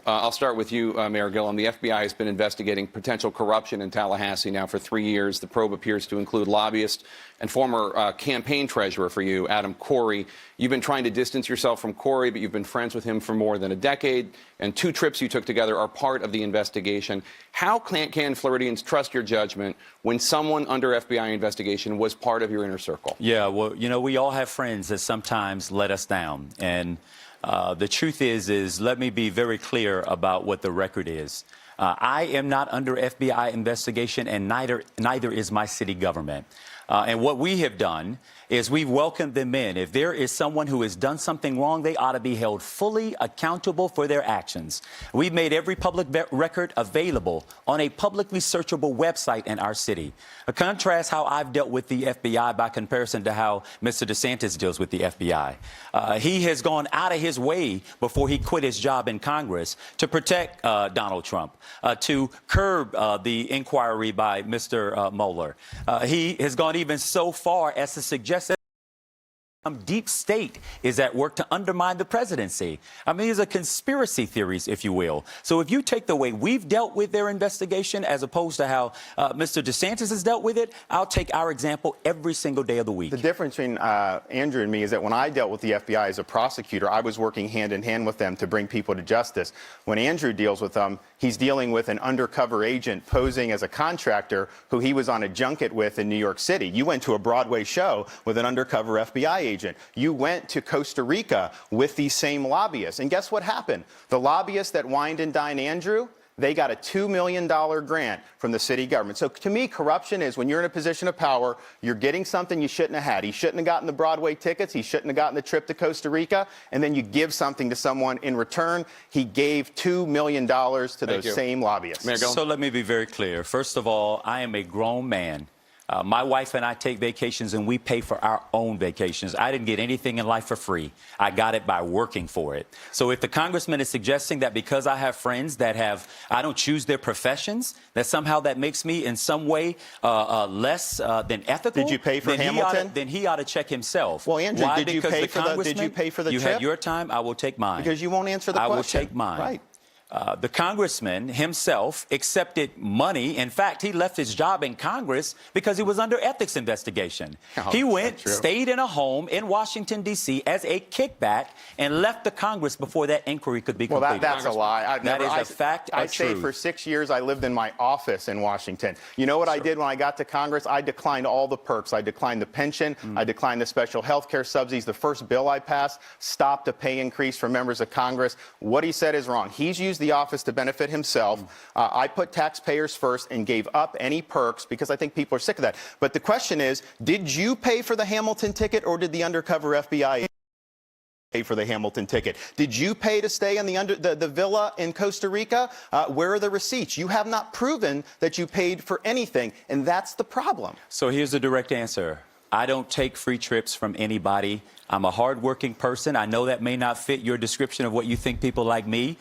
I'll start with you, Mayor Gillum. The FBI has been investigating potential corruption in Tallahassee now for 3 years. The probe appears to include lobbyist and former campaign treasurer for you, Adam Corey. You've been trying to distance yourself from Corey, but you've been friends with him for more than a decade, and 2 trips you took together are part of the investigation. How can Floridians trust your judgment when someone under FBI investigation was part of your inner circle? Yeah, well, you know, we all have friends that sometimes let us down. And the truth is let me be very clear about what the record is. I am not under FBI investigation, and neither is my city government. And what we have done is we've welcomed them in. If there is someone who has done something wrong, they ought to be held fully accountable for their actions. We've made every public record available on a publicly searchable website in our city. Contrast how I've dealt with the FBI by comparison to how Mr. DeSantis deals with the FBI. He has gone out of his way before he quit his job in Congress to protect Donald Trump, to curb the inquiry by Mr. Mueller. He has gone even so far as to suggest that deep state is at work to undermine the presidency. I mean, these are conspiracy theories, if you will. So if you take the way we've dealt with their investigation as opposed to how Mr. DeSantis has dealt with it, I'll take our example every single day of the week. The difference between Andrew and me is that when I dealt with the FBI as a prosecutor, I was working hand in hand with them to bring people to justice. When Andrew deals with them, he's dealing with an undercover agent posing as a contractor who he was on a junket with in New York City. You went to a Broadway show with an undercover FBI agent. You went to Costa Rica with these same lobbyists. And guess what happened? The lobbyists that wined and dined Andrew, they got a $2 million grant from the city government. So to me, corruption is when you're in a position of power, you're getting something you shouldn't have had. He shouldn't have gotten the Broadway tickets. He shouldn't have gotten the trip to Costa Rica. And then you give something to someone in return. He gave $2 million to those same lobbyists. So let me be very clear. First of all, I am a grown man. My wife and I take vacations, and we pay for our own vacations. I didn't get anything in life for free. I got it by working for it. So if the congressman is suggesting that because I have friends that I don't choose their professions, that somehow that makes me in some way less than ethical. Did you pay for Hamilton? Then he ought to check himself. Well, Andrew, Why? did you pay for the You trip? had your time. I will take mine. Because you won't answer the question. I will take mine. Right. The congressman himself accepted money. In fact, he left his job in Congress because he was under ethics investigation. Oh, he went, stayed in a home in Washington, D.C. as a kickback and left the Congress before that inquiry could be completed. Well, that's a lie. That is a fact, a truth. I say for 6 years I lived in my office in Washington. You know what I did when I got to Congress? I declined all the perks. I declined the pension. I declined the special health care subsidies. The first bill I passed stopped a pay increase for members of Congress. What he said is wrong. He's used the office to benefit himself. I put taxpayers first and gave up any perks because I think people are sick of that. But the question is, did you pay for the Hamilton ticket, or did the undercover FBI pay for the Hamilton ticket? Did you pay to stay in the villa in Costa Rica? Where are the receipts? You have not proven that you paid for anything, and that's the problem. So here's the direct answer. I don't take free trips from anybody. I'm a hardworking person. I know that may not fit your description of what you think people like me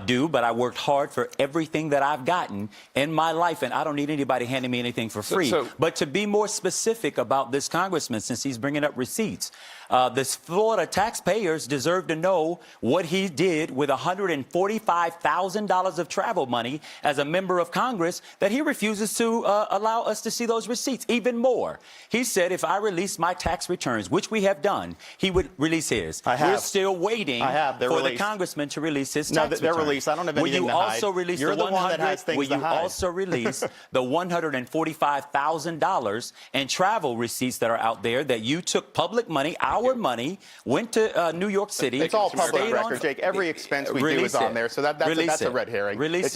do, but I worked hard for everything that I've gotten in my life, and I don't need anybody handing me anything for free. But to be more specific about this congressman, since he's bringing up receipts, the Florida taxpayers deserve to know what he did with $145,000 of travel money as a member of Congress that he refuses to allow us to see those receipts. Even more, he said if I release my tax returns, which we have done, he would release his. We're still waiting for the congressman to release his tax returns. They're released. I don't have anything to hide. You're the one that has things to hide. Will you also release the $145,000 in travel receipts that are out there that you took public money, our money, went to New York City? It's all public record, Jake. Every expense we do is on there, so that's a red herring. Release it.